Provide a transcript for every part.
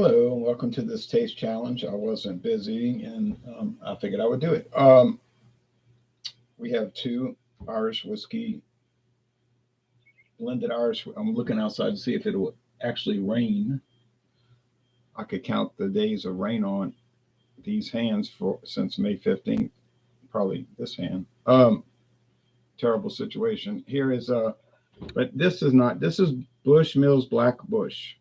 Hello, and welcome to this taste challenge. I wasn't busy and I figured I would do it. We have two Irish whiskey, blended Irish. I'm looking outside to see if it will actually rain. I could count the days of rain on these hands for since May 15th, probably this hand. Terrible situation. Here is but this is not, this is Bushmills Black Bush.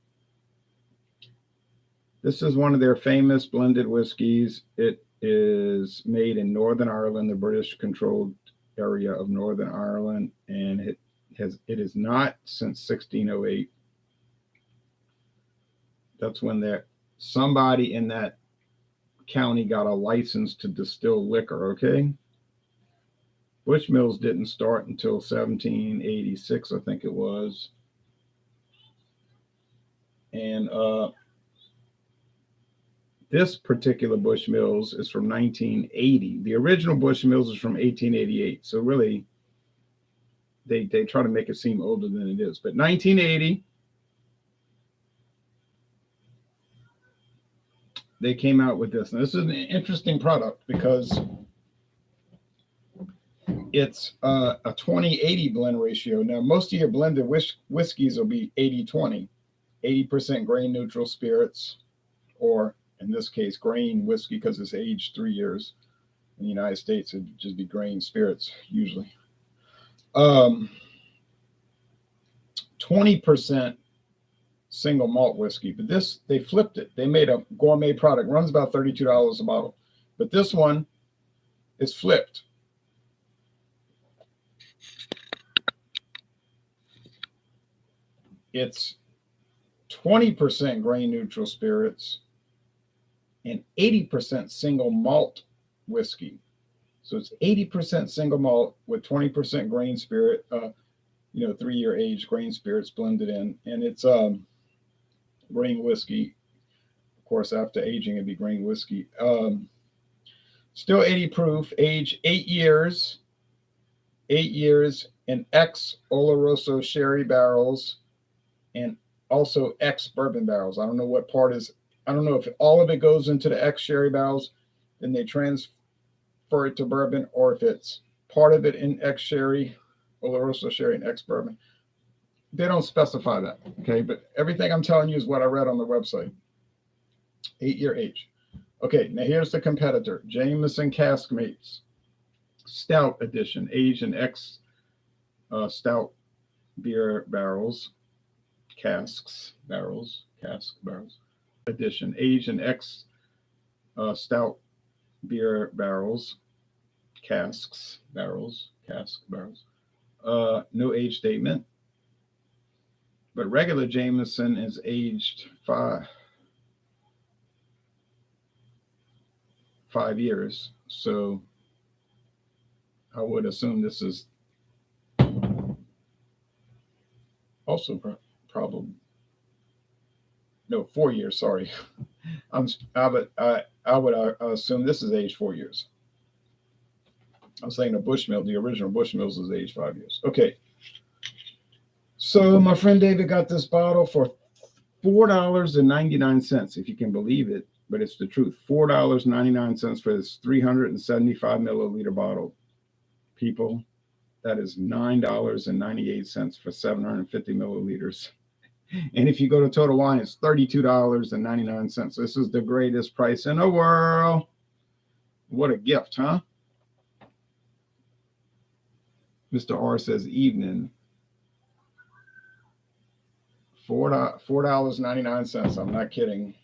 This is one of their famous blended whiskeys. It is made in Northern Ireland, the British controlled area of Northern Ireland, and it is not since 1608. That's when somebody in that county got a license to distill liquor, okay? Bushmills didn't start until 1786, I think it was. And this particular Bushmills is from 1980. The original Bushmills is from 1888. So really, they try to make it seem older than it is. But 1980, they came out with this. And this is an interesting product because it's a 20-80 blend ratio. Now, most of your blended whiskeys will be 80-20, 80% grain neutral spirits, or in this case, grain whiskey, because it's aged 3 years. In the United States, it'd just be grain spirits usually. 20% single malt whiskey, but this, they flipped it. They made a gourmet product, runs about $32 a bottle. But this one is flipped. It's 20% grain neutral spirits and 80% single malt whiskey. So it's 80% single malt with 20% grain spirit, 3-year age grain spirits blended in. And it's grain whiskey. Of course, after aging, it'd be grain whiskey. Still 80 proof, age 8 years. 8 years in ex-oloroso sherry barrels and also ex-bourbon barrels. I don't know what part is. I don't know if all of it goes into the ex-sherry barrels, then they transfer it to bourbon, or if it's part of it in ex-sherry, oloroso sherry, and ex-bourbon. They don't specify that, okay? But everything I'm telling you is what I read on the website. 8-year age. Okay, now here's the competitor. Jameson Caskmates Stout Edition, aged in ex-stout beer barrels, cask barrels. Edition, aged in ex-stout beer barrels, cask barrels. No age statement, but regular Jameson is aged 5 years. So I would assume this is also probably. No, 4 years. Sorry, I would assume this is age 4 years. I'm saying the Bushmill, the original Bushmills, is age 5 years. Okay, so my friend David got this bottle for $4.99, if you can believe it, but it's the truth. $4.99 for this 375 milliliter bottle. People, that is $9.98 for 750 milliliters. And if you go to Total Wine, it's $32.99. This is the greatest price in the world. What a gift, huh? Mr. R says evening. $4.99. I'm not kidding.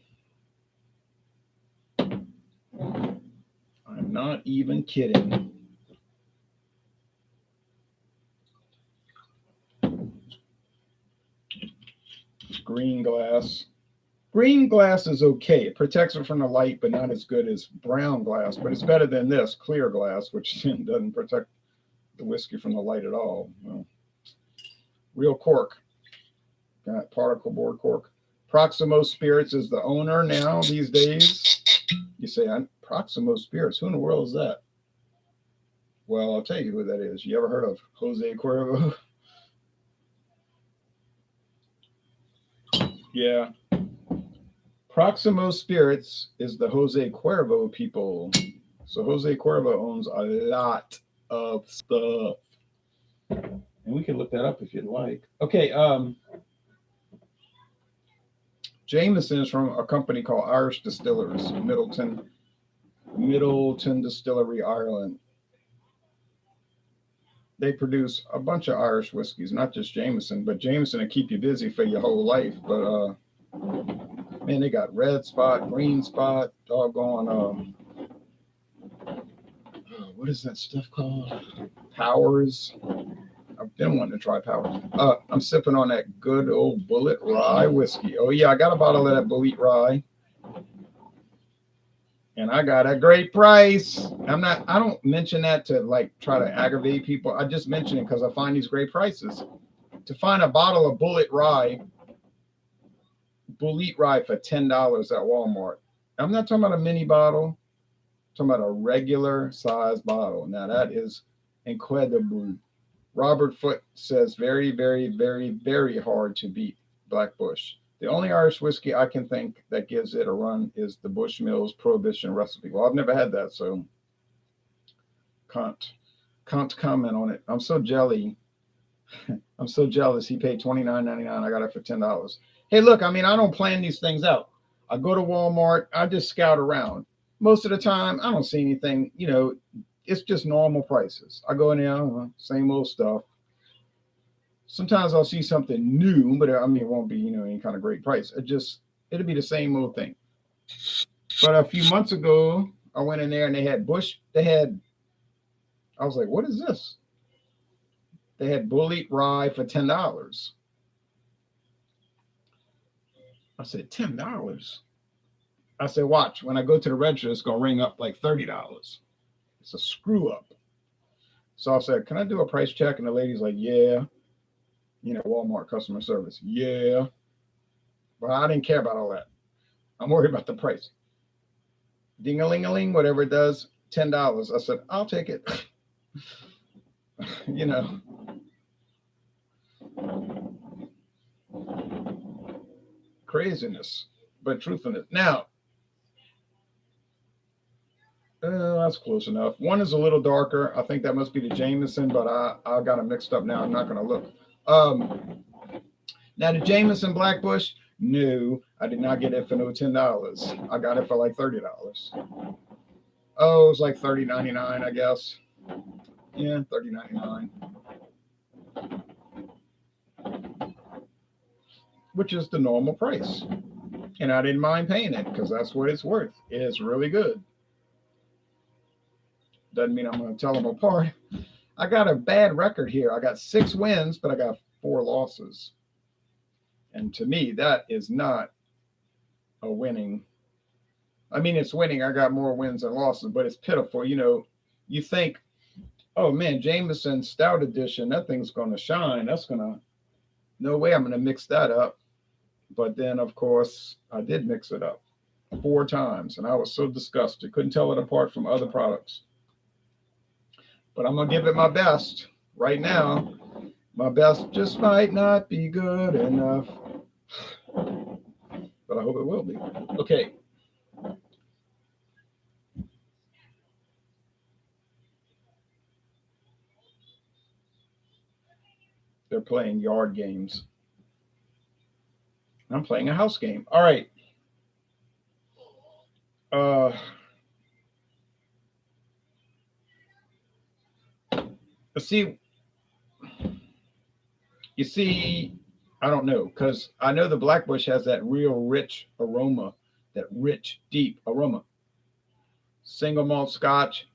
I'm not even kidding. Green glass. Green glass is okay. It protects it from the light, but not as good as brown glass. But it's better than this clear glass, which doesn't protect the whiskey from the light at all. Well, real cork. Got particle board cork. Proximo Spirits is the owner now these days. You say, Proximo Spirits, who in the world is that? Well, I'll tell you who that is. You ever heard of Jose Cuervo? Yeah. Proximo Spirits is the Jose Cuervo people. So Jose Cuervo owns a lot of stuff. And we can look that up if you'd like. Okay, Jameson is from a company called Irish Distillers, Middleton Distillery, Ireland. They produce a bunch of Irish whiskeys, not just Jameson, but Jameson will keep you busy for your whole life. But man, they got red spot, green spot, doggone what is that stuff called? Powers. I've been wanting to try Powers. I'm sipping on that good old Bullet Rye whiskey. Oh yeah, I got a bottle of that Bullet Rye. And I got a great price. I don't mention that to like try to aggravate people. I just mention it because I find these great prices. To find a bottle of Bullet Rye for $10 at Walmart. I'm not talking about a mini bottle. I'm talking about a regular size bottle. Now that is incredible. Robert Foote says very, very, very, very hard to beat Black Bush. The only Irish whiskey I can think that gives it a run is the Bushmills Prohibition recipe. Well, I've never had that, so can't comment on it. I'm so jelly. I'm so jealous. He paid $29.99. I got it for $10. Hey, look, I mean, I don't plan these things out. I go to Walmart. I just scout around. Most of the time, I don't see anything, it's just normal prices. I go in there, same old stuff. Sometimes I'll see something new, but I mean, it won't be, any kind of great price. It'll be the same old thing. But a few months ago, I went in there and they had I was like, what is this? They had Bullet Rye for $10. I said, $10? I said, watch, when I go to the register, it's going to ring up like $30. It's a screw up. So I said, can I do a price check? And the lady's like, yeah. Walmart customer service. Yeah. But I didn't care about all that. I'm worried about the price. Ding-a-ling-a-ling, whatever it does, $10. I said, I'll take it. Craziness, but truthfulness. Now, that's close enough. One is a little darker. I think that must be the Jameson, but I got them mixed up now. I'm not going to look. Now the Jameson Black Bush, no, I did not get it for no $10. I got it for like $30. Oh, it was like $30.99, I guess. Yeah, $30.99. Which is the normal price. And I didn't mind paying it because that's what it's worth. It's really good. Doesn't mean I'm going to tell them apart. I got a bad record here. I got 6 wins, but I got 4 losses. And to me, that is not a winning. I mean, it's winning. I got more wins than losses, but it's pitiful. You think, oh man, Jameson Stout Edition, that thing's going to shine. No way I'm going to mix that up. But then, of course, I did mix it up 4 times, and I was so disgusted. Couldn't tell it apart from other products. But I'm going to give it my best. Right now, my best just might not be good enough. But I hope it will be. Okay. They're playing yard games. I'm playing a house game. All right. Let's see. You see, I don't know, because I know the Black Bush has that real rich aroma, that rich, deep aroma. Single malt Scotch.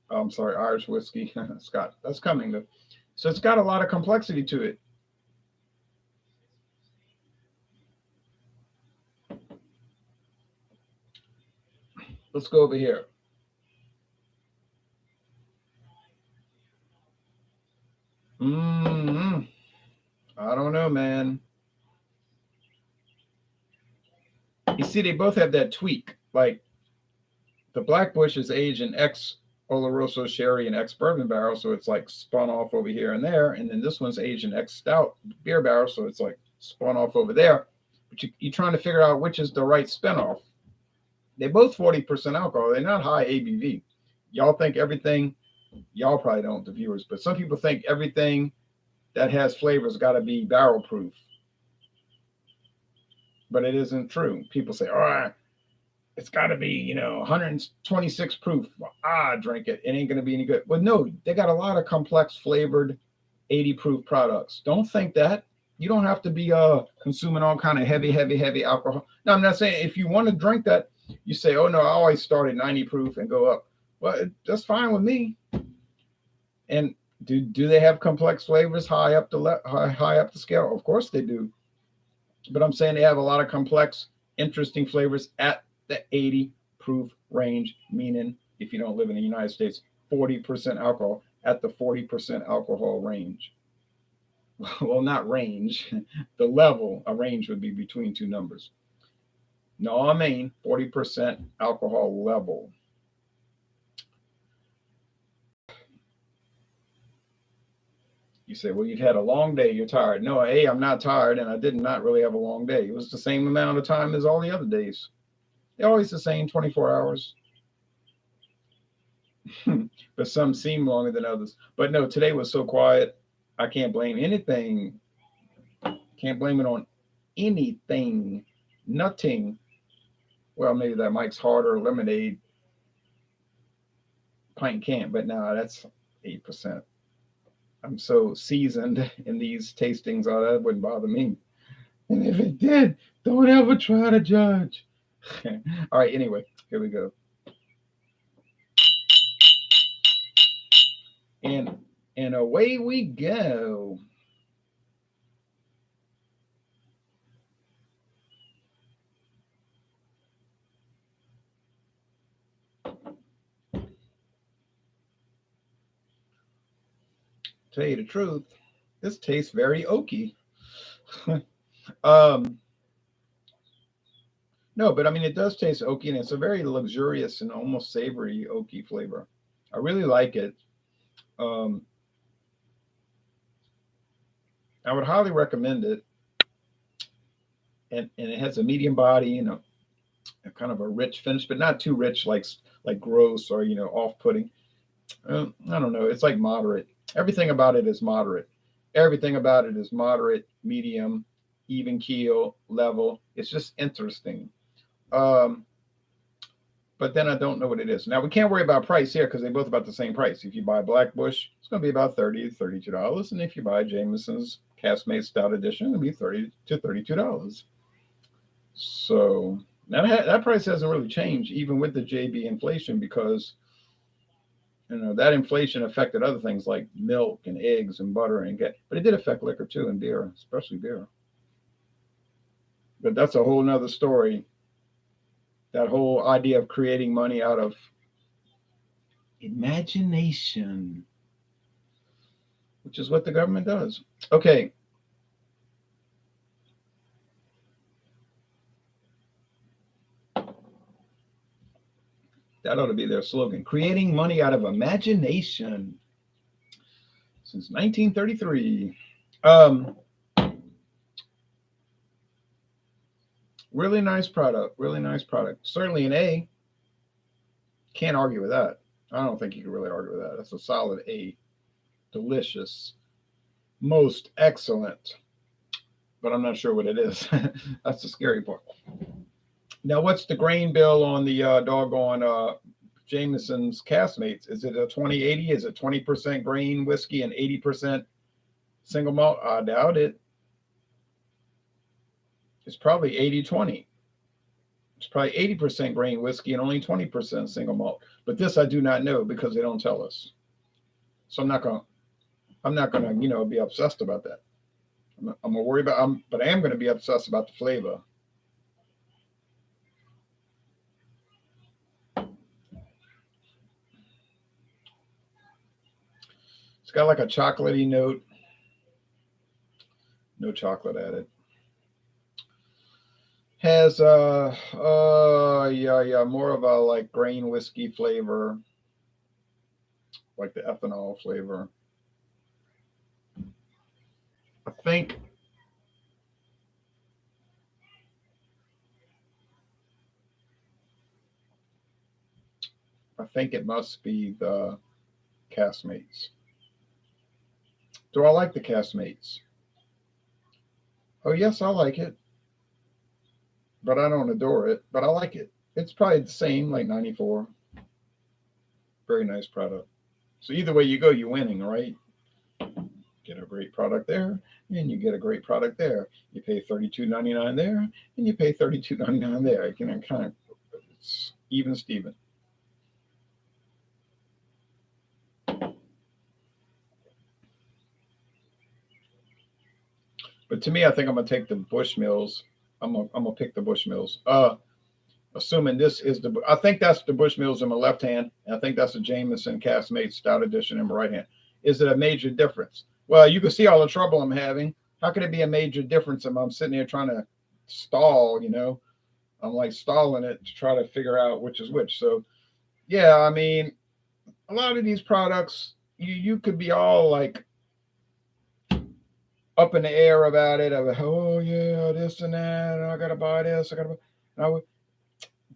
I'm sorry, Irish whiskey. Scotch. That's coming though. So it's got a lot of complexity to it. Let's go over here. I don't know, man. You see, they both have that tweak. Like the Black Bush is aged in ex-oloroso sherry and ex-bourbon barrel, so it's like spun off over here and there. And then this one's aged in ex-stout beer barrel, so it's like spun off over there. But you're trying to figure out which is the right spinoff. They're both 40% alcohol. They're not high ABV. Y'all think everything, y'all probably don't, the viewers, but some people think everything that has flavor's got to be barrel proof. But it isn't true. People say, oh, it's got to be, 126 proof. Drink it. It ain't going to be any good. But no, they got a lot of complex flavored 80 proof products. Don't think that. You don't have to be consuming all kind of heavy alcohol. No, I'm not saying if you want to drink that, you say, oh no, I always start at 90 proof and go up. Well, that's fine with me. And do they have complex flavors high up the scale? Of course they do. But I'm saying they have a lot of complex, interesting flavors at the 80 proof range, meaning if you don't live in the United States, 40% alcohol at the 40% alcohol range. Well, not range, the level. A range would be between two numbers. No, I mean 40% alcohol level. You say, well, you've had a long day, you're tired. No, I'm not tired, and I did not really have a long day. It was the same amount of time as all the other days. They're always the same, 24 hours. But some seem longer than others. But no, today was so quiet, I can't blame anything. Can't blame it on anything. Nothing. Well, maybe that Mike's Harder lemonade pint can, but no, that's 8%. I'm so seasoned in these tastings, that wouldn't bother me. And if it did, don't ever try to judge. All right, anyway, here we go. And away we go. Tell you the truth, this tastes very oaky. No, but I mean, it does taste oaky, and it's a very luxurious and almost savory oaky flavor. I really like it. I would highly recommend it. And it has a medium body, a kind of a rich finish, but not too rich, like gross or off-putting. I don't know. It's like moderate. Everything about it is moderate. Everything about it is moderate, medium, even keel, level. It's just interesting. But then I don't know what it is. Now, we can't worry about price here because they're both about the same price. If you buy Black Bush, it's going to be about $30 to $32. And if you buy Jameson's Caskmates Stout Edition, it'll be $30 to $32. So now that price hasn't really changed, even with the JB inflation, because that inflation affected other things like milk and eggs and butter but it did affect liquor too, and beer, especially beer. But that's a whole nother story. That whole idea of creating money out of imagination, which is what the government does. Okay. That ought to be their slogan. Creating money out of imagination since 1933. Really nice product. Really nice product. Certainly an A. Can't argue with that. I don't think you can really argue with that. That's a solid A. Delicious. Most excellent. But I'm not sure what it is. That's the scary part. Now, what's the grain bill on the doggone Jameson's Caskmates? Is it a 20-80? Is it 20% grain whiskey and 80% single malt? I doubt it. It's probably 80-20. It's probably 80% grain whiskey and only 20% single malt. But this I do not know because they don't tell us. So I'm not gonna be obsessed about that. I'm gonna worry about but I am gonna be obsessed about the flavor. It's got like a chocolatey note. No chocolate added. Has more of a like grain whiskey flavor, like the ethanol flavor. I think I think it must be the Caskmates. Do I like the Caskmates? Oh, yes, I like it, but I don't adore it, but I like it. It's probably the same, like 94. Very nice product. So either way you go, you're winning, right? Get a great product there, and you get a great product there. You pay $32.99 there, and you pay $32.99 there. You can kind of, it's even Steven. But to me, I think I'm gonna take the Bushmills. I'm gonna pick the Bushmills. Assuming this is the, I think that's the Bushmills in my left hand, and I think that's the Jameson Caskmates Stout Edition in my right hand. Is it a major difference? Well, you can see all the trouble I'm having. How can it be a major difference if I'm sitting here trying to stall? I'm like stalling it to try to figure out which is which. So, yeah, I mean, a lot of these products, you could be all like up in the air about it. Of, oh yeah, this and that. And I gotta buy this. I gotta. Buy.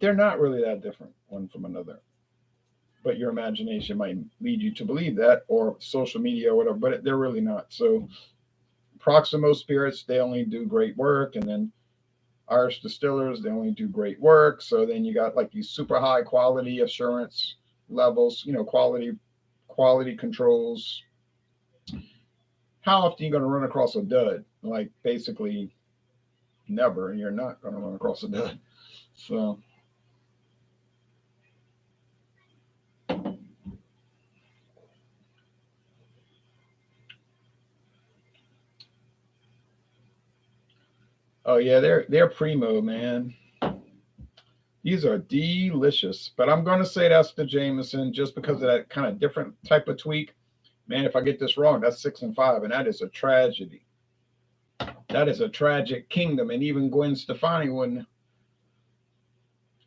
They're not really that different one from another. But your imagination might lead you to believe that, or social media or whatever. But they're really not. So Proximo Spirits, they only do great work, and then Irish Distillers, they only do great work. So then you got like these super high quality assurance levels, quality controls. How often are you going to run across a dud? Like basically never, and you're not going to run across a dud. So oh yeah, they're primo, man. These are delicious. But I'm gonna say that's the Jameson just because of that kind of different type of tweak. Man, if I get this wrong, that's 6 and 5, and that is a tragedy. That is a tragic kingdom. And even Gwen Stefani wouldn't.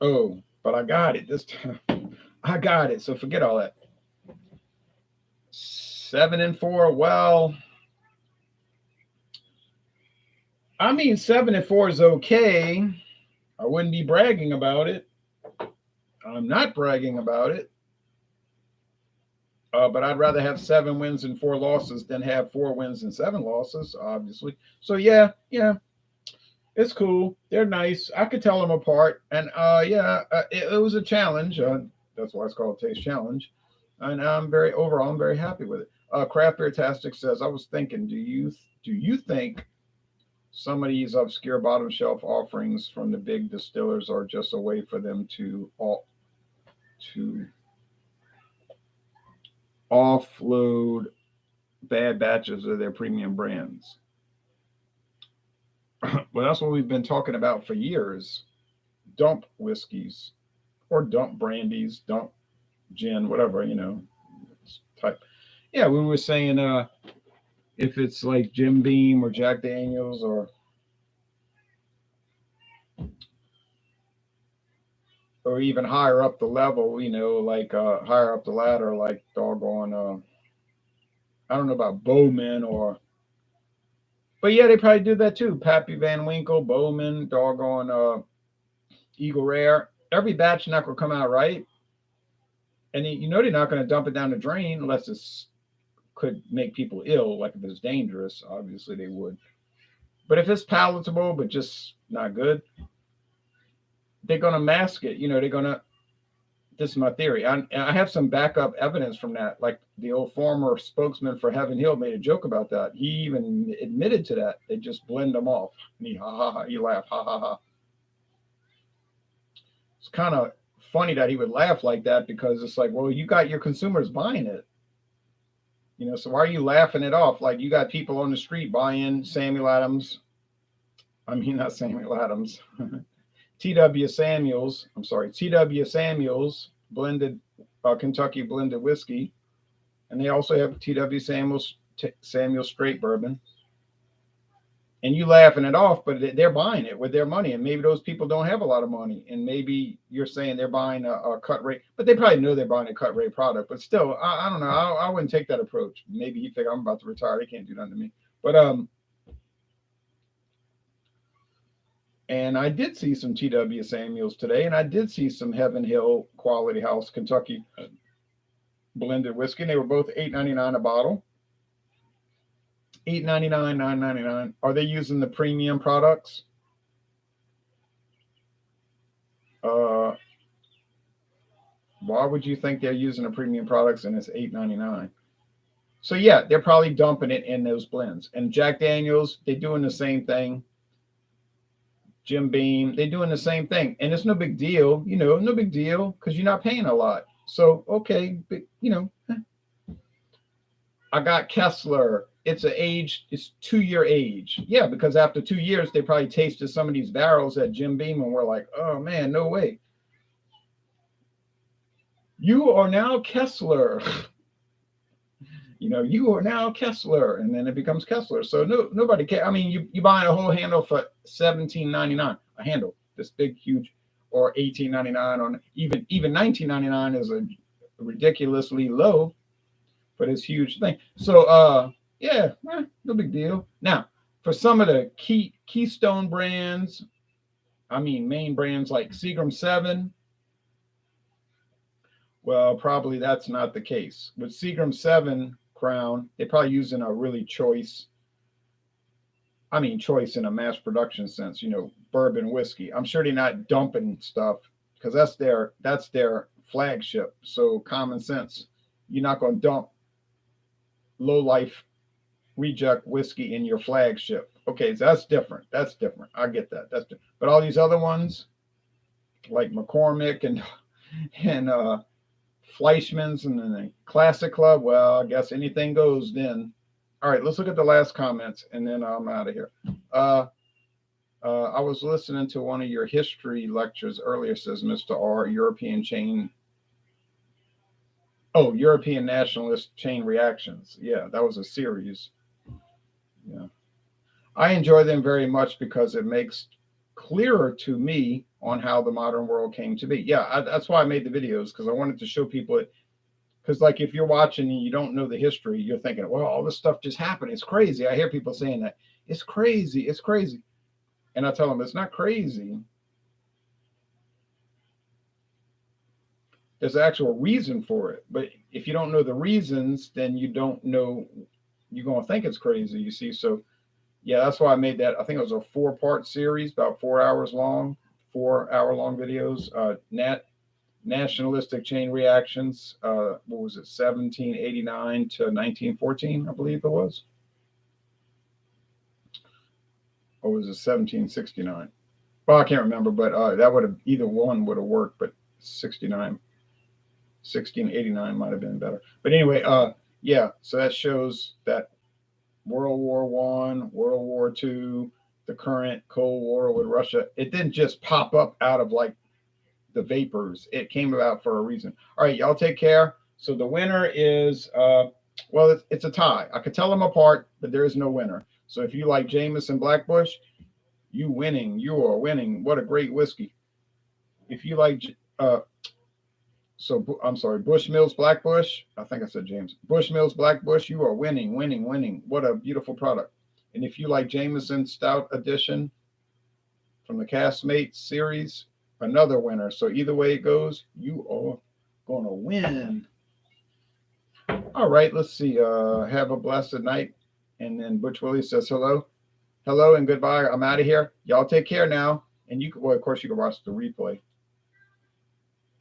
Oh, but I got it this time. I got it. So forget all that. 7 and 4. Well, I mean, 7 and 4 is okay. I wouldn't be bragging about it. I'm not bragging about it. But I'd rather have 7 wins and 4 losses than have 4 wins and 7 losses, obviously. So yeah, it's cool. They're nice. I could tell them apart. And it was a challenge. That's why it's called Taste Challenge. And I'm very happy with it. Craft Beer Tastic says, I was thinking, do you think some of these obscure bottom shelf offerings from the big distillers are just a way for them to offload bad batches of their premium brands? Well, that's what we've been talking about for years. Dump whiskeys or dump brandies, dump gin, whatever, type. Yeah, we were saying if it's like Jim Beam or Jack Daniels or even higher up the level, like higher up the ladder, like doggone I don't know about Bowman but yeah, they probably do that too. Pappy Van Winkle, Bowman, doggone Eagle Rare. Every batch not gonna come out right. And they're not gonna dump it down the drain unless it's could make people ill, like if it's dangerous, obviously they would. But if it's palatable but just not good, they're gonna mask it. They're gonna. This is my theory. I have some backup evidence from that. Like the old former spokesman for Heaven Hill made a joke about that. He even admitted to that. They just blend them off. And he laughed, ha ha ha. It's kind of funny that he would laugh like that because it's like, well, you got your consumers buying it. So why are you laughing it off? Like you got people on the street buying Samuel Adams. I mean, not Samuel Adams. T.W. Samuels blended Kentucky blended whiskey, and they also have T.W. Samuel straight bourbon. And you laughing it off, but they're buying it with their money, and maybe those people don't have a lot of money, and maybe you're saying they're buying a cut rate, but they probably know they're buying a cut rate product. But still, I don't know. I wouldn't take that approach. Maybe he think I'm about to retire. They can't do nothing to me. But And I did see some T.W. Samuels today, and I did see some Heaven Hill Quality House Kentucky blended whiskey. And they were both $8.99 a bottle. $8.99, $9.99. Are they using the premium products? Why would you think they're using the premium products and it's $8.99? So yeah, they're probably dumping it in those blends. And Jack Daniels, they're doing the same thing. Jim Beam, they're doing the same thing. And it's no big deal, no big deal, because you're not paying a lot. So, okay, but, I got Kessler. It's 2-year age. Yeah, because after 2 years, they probably tasted some of these barrels at Jim Beam and were like, oh man, no way. You are now Kessler. You are now Kessler, and then it becomes Kessler. So nobody cares. I mean, you buy a whole handle for $17.99, a handle, this big, huge, or $18.99, on even $19.99 is a ridiculously low for this huge thing. So yeah, no big deal. Now, for some of the keystone brands, main brands like Seagram 7. Well, probably that's not the case. With Seagram 7 Crown, they're probably using a really choice in a mass production sense, bourbon whiskey. I'm sure they're not dumping stuff because that's their flagship. So common sense, you're not going to dump low life reject whiskey in your flagship. Okay, so that's different. I get that. That's different. But all these other ones, like McCormick and Fleischmann's and the Classic Club, well, I guess anything goes then. All right, let's look at the last comments, and then I'm out of here. I was listening to one of your history lectures earlier, says Mr. R, European Nationalist Chain Reactions. Yeah, that was a series. Yeah. I enjoy them very much because it makes clearer to me on how the modern world came to be. Yeah, that's why I made the videos, because I wanted to show people it. Because like if you're watching and you don't know the history, you're thinking, well, all this stuff just happened. It's crazy. I hear people saying that. It's crazy. It's crazy. And I tell them it's not crazy. There's actual reason for it. But if you don't know the reasons, then you don't know, you're going to think it's crazy, you see. So yeah, that's why I made that. I think it was a 4-part series, about 4 hours long, 4-hour-long videos. Nationalistic Chain Reactions. What was it? 1789 to 1914, I believe it was. Or was it 1769? Well, I can't remember, but that would have, either one would have worked, but 1689 might have been better. But anyway, yeah, so that shows that World War I, World War II, the current Cold War with Russia, it didn't just pop up out of like the vapors. It came about for a reason. All right, y'all take care. So the winner is, well, it's a tie. I could tell them apart, but there is no winner. So if you like Jameson Black Bush, you winning. You are winning. What a great whiskey. If you like, I'm sorry, Bushmills Black Bush. I think I said James. Bushmills Black Bush, you are winning, winning, winning. What a beautiful product. And if you like Jameson Stout Edition from the Caskmates series, another winner. So either way it goes, you are going to win. All right, let's see. Have a blessed night. And then Butch Willie says hello. Hello and goodbye. I'm out of here. Y'all take care now. And you can, well, of course, you can watch the replay.